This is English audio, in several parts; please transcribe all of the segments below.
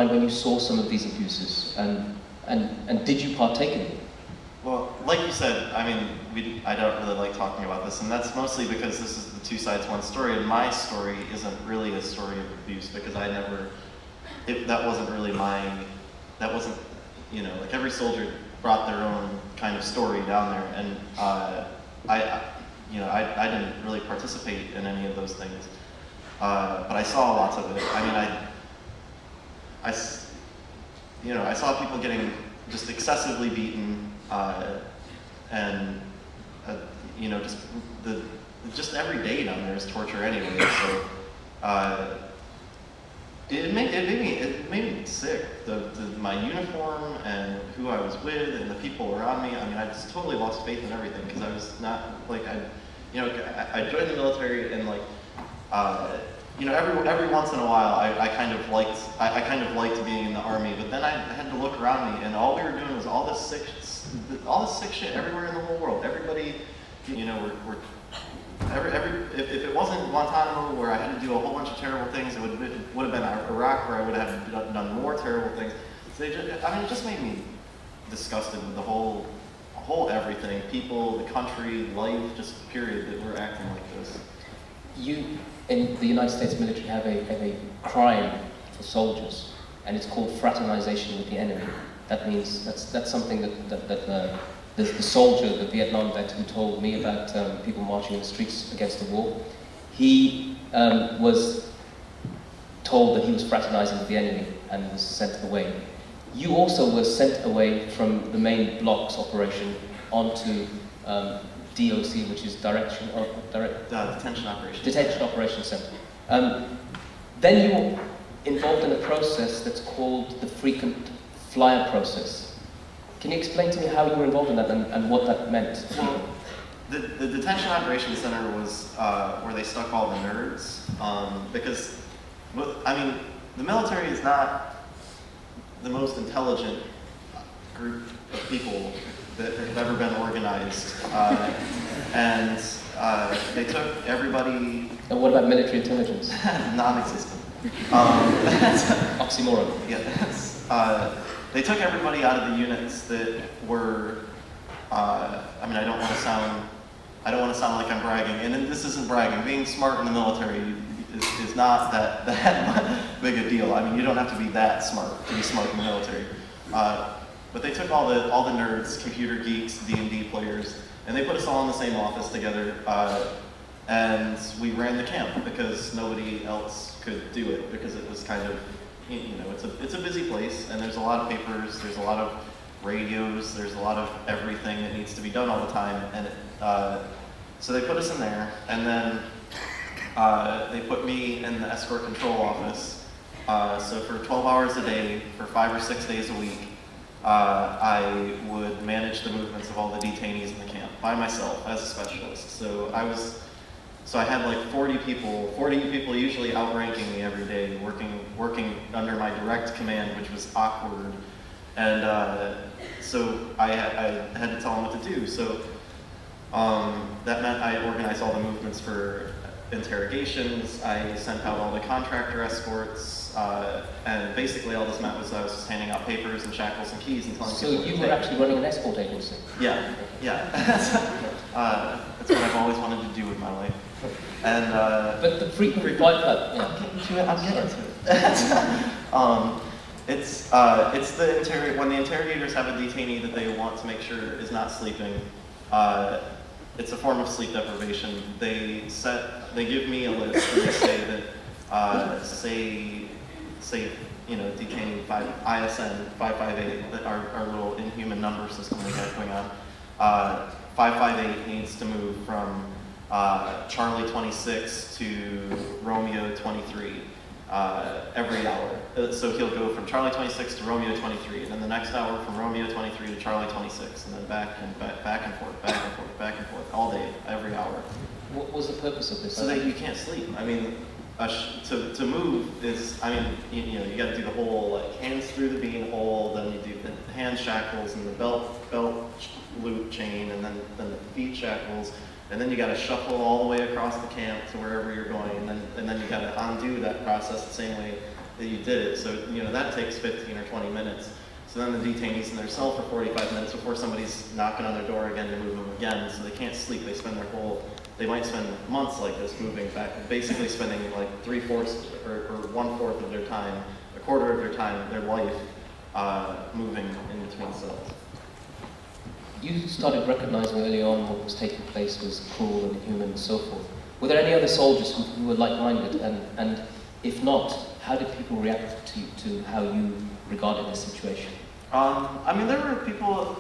mind when you saw some of these abuses, and did you partake in them? Well, like you said, I mean, I don't really like talking about this, and that's mostly because this is the two sides, one story, and my story isn't really a story of abuse, because that wasn't really mine. That wasn't, you know, like every soldier brought their own kind of story down there, and I didn't really participate in any of those things, but I saw lots of it. I mean, I saw people getting just excessively beaten, and you know, just every day down there is torture anyway. So it made me sick. My uniform and who I was with and the people around me. I mean, I just totally lost faith in everything, because I was not like I joined the military, and like you know, every once in a while I kind of liked being in the army, but then I had to look around me, and all we were doing was all this sick shit everywhere in the whole world. Everybody, you know, if it wasn't Guantanamo, where I had to do a whole bunch of terrible things, it would have been Iraq, where I would have done more terrible things. So it just made me disgusted with the whole everything, people, the country, life, just period, that we're acting like this. You, in the United States military, have a crime for soldiers, and it's called fraternization with the enemy. That means that's something that the soldier, the Vietnam vet who told me about people marching in the streets against the war, he was told that he was fraternizing with the enemy and was sent away. You also were sent away from the main blocks operation onto DOC, which is Detention Operations. Detention Operations Center. Then you were involved in a process that's called the frequent flyer process. Can you explain to me how you were involved in that and what that meant? Well, the Detention Operations Center was where they stuck all the nerds, because, I mean, the military is not the most intelligent group of people that have ever been organized, and they took everybody. And what about military intelligence? Non-existent. Oxymoron. Yeah. They took everybody out of the units that were. I mean, I don't want to sound like I'm bragging, and this isn't bragging. Being smart in the military is not that big a deal. I mean, you don't have to be that smart to be smart in the military. But they took all the nerds, computer geeks, D&D players, and they put us all in the same office together, and we ran the camp because nobody else could do it, because it was kind of, you know, it's a busy place, and there's a lot of papers, there's a lot of radios, there's a lot of everything that needs to be done all the time, and so they put us in there, and then they put me in the escort control office. So for 12 hours a day, for 5 or 6 days a week, I would manage the movements of all the detainees in the camp by myself as a specialist. So I had like 40 people usually outranking me every day, working under my direct command, which was awkward. And so I had to tell them what to do. So that meant I organized all the movements for interrogations, I sent out all the contractor escorts, and basically all this meant was I was just handing out papers and shackles and keys and telling people. So you were actually running an escort agency? Yeah, yeah. That's what I've always wanted to do with my life. And but the frequent flight club. Yeah. I'm getting to it. It's when the interrogators have a detainee that they want to make sure is not sleeping. It's a form of sleep deprivation. They give me a list and they say that say you know, detainee ISN 558, that our little inhuman number system we got going on. 558 needs to move from Charlie 26 to Romeo 23 every hour. So he'll go from Charlie 26 to Romeo 23, and then the next hour from Romeo 23 to Charlie 26, and then back and forth, all day, every hour. What was the purpose of this? So that you can't sleep. I mean, to move is, I mean, you know, you got to do the whole like hands through the bean hole, then you do the hand shackles and the belt loop chain, and then the feet shackles. And then you got to shuffle all the way across the camp to wherever you're going, and then you got to undo that process the same way that you did it. So, that takes 15 or 20 minutes. So then the detainee's in their cell for 45 minutes before somebody's knocking on their door again to move them again. So they can't sleep. They might spend months like this moving back, basically spending like 3/4 or 1/4 of their time, a quarter of their time, their life, moving in between cells. You started recognizing early on what was taking place was cruel and inhuman and so forth. Were there any other soldiers who were like-minded? And if not, how did people react to how you regarded this situation? I mean, there were people,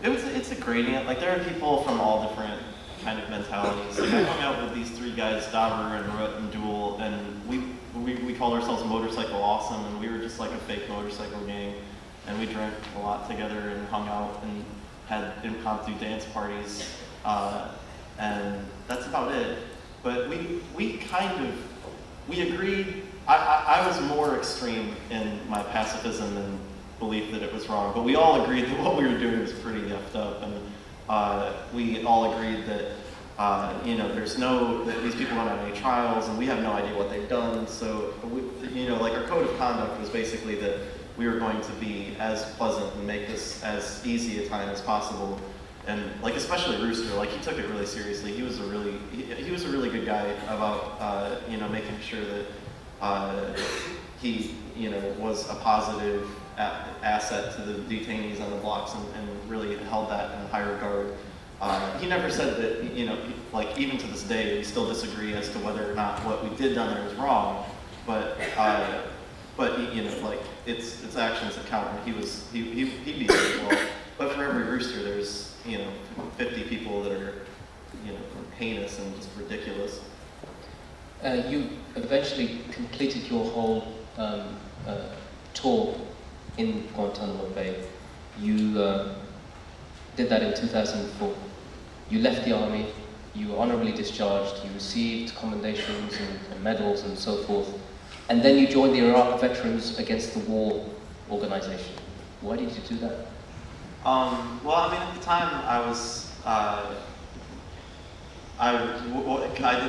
it's a gradient. Like, there are people from all different kind of mentalities. Like, I hung out with these three guys, Dauber and Rut and Duel, and we called ourselves Motorcycle Awesome, and we were just like a fake motorcycle gang. And we drank a lot together and hung out and had impromptu dance parties, and that's about it. But we agreed. I was more extreme in my pacifism and belief that it was wrong, but we all agreed that what we were doing was pretty effed up, and we all agreed that that these people don't have any trials, and we have no idea what they've done. So like our code of conduct was basically that we were going to be as pleasant and make this as easy a time as possible. And like, especially Rooster, like, he took it really seriously. He was a really good guy about making sure that he was a positive asset to the detainees on the blocks, and really held that in high regard. He never said that, like, even to this day, we still disagree as to whether or not what we did down there was wrong, but like, it's actions that count, and he beat it well. But for every Rooster, there's 50 people that are heinous and just ridiculous. You eventually completed your whole tour in Guantanamo Bay. You did that in 2004. You left the army, you were honorably discharged, you received commendations and medals and so forth, and then you joined the Iraq Veterans Against the War organization. Why did you do that? Well, I mean, at the time, I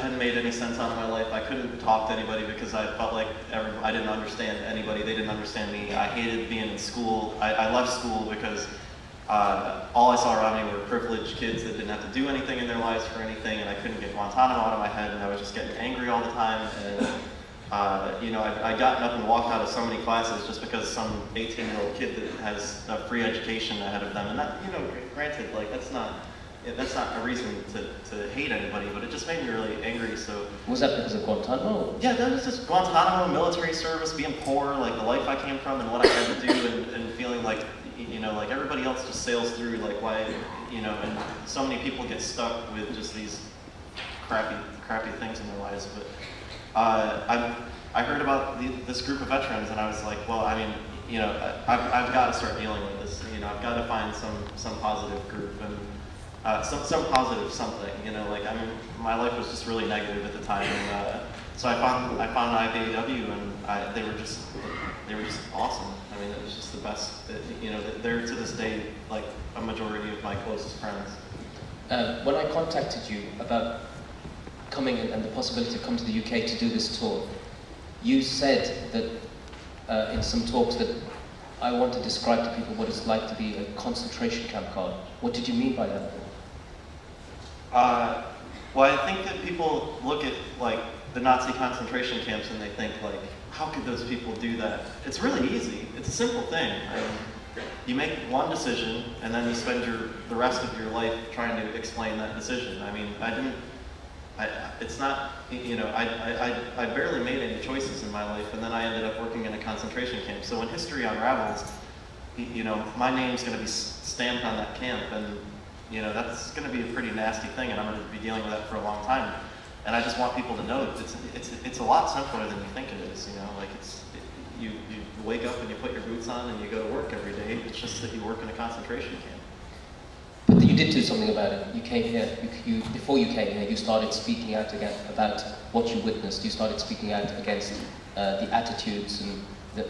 hadn't made any sense out of my life. I couldn't talk to anybody because I felt like I didn't understand anybody. They didn't understand me. I hated being in school. I left school because all I saw around me were privileged kids that didn't have to do anything in their lives for anything, and I couldn't get Guantanamo out of my head, and I was just getting angry all the time. And I'd gotten up and walked out of so many classes just because some 18-year-old kid that has a free education ahead of them, and that, granted, like, that's not a reason to hate anybody, but it just made me really angry. So was that because of Guantanamo? Yeah, that was just Guantanamo, military service, being poor, like the life I came from and what I had to do, and feeling like, like everybody else just sails through, like, why, and so many people get stuck with just these crappy things in their lives. But I heard about this group of veterans, and I was like, well, I mean, I've got to start dealing with this. I've got to find some positive group, and some positive something. Like, I mean, my life was just really negative at the time, and so I found IBAW, and they were just awesome. I mean, it was just the best. They're to this day like a majority of my closest friends. When I contacted you about coming and the possibility of coming to the UK to do this tour, you said that in some talks that I want to describe to people what it's like to be a concentration camp guard. What did you mean by that? Well, I think that people look at, like, the Nazi concentration camps and they think, like, how could those people do that? It's really easy. It's a simple thing. You make one decision, and then you spend the rest of your life trying to explain that decision. I mean, it's not, I barely made any choices in my life, and then I ended up working in a concentration camp. So when history unravels, my name's going to be stamped on that camp, and that's going to be a pretty nasty thing, and I'm going to be dealing with that for a long time. And I just want people to know that it's a lot simpler than you think it is. Like, you wake up and you put your boots on and you go to work every day. It's just that you work in a concentration camp. But you did do something about it. You came here. Before you came here, you started speaking out again about what you witnessed. You started speaking out against the attitudes and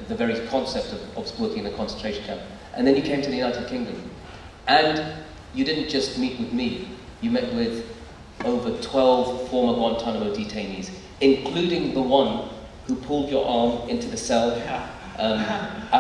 the very concept of working in a concentration camp. And then you came to the United Kingdom. And you didn't just meet with me. You met with over 12 former Guantanamo detainees, including the one who pulled your arm into the cell.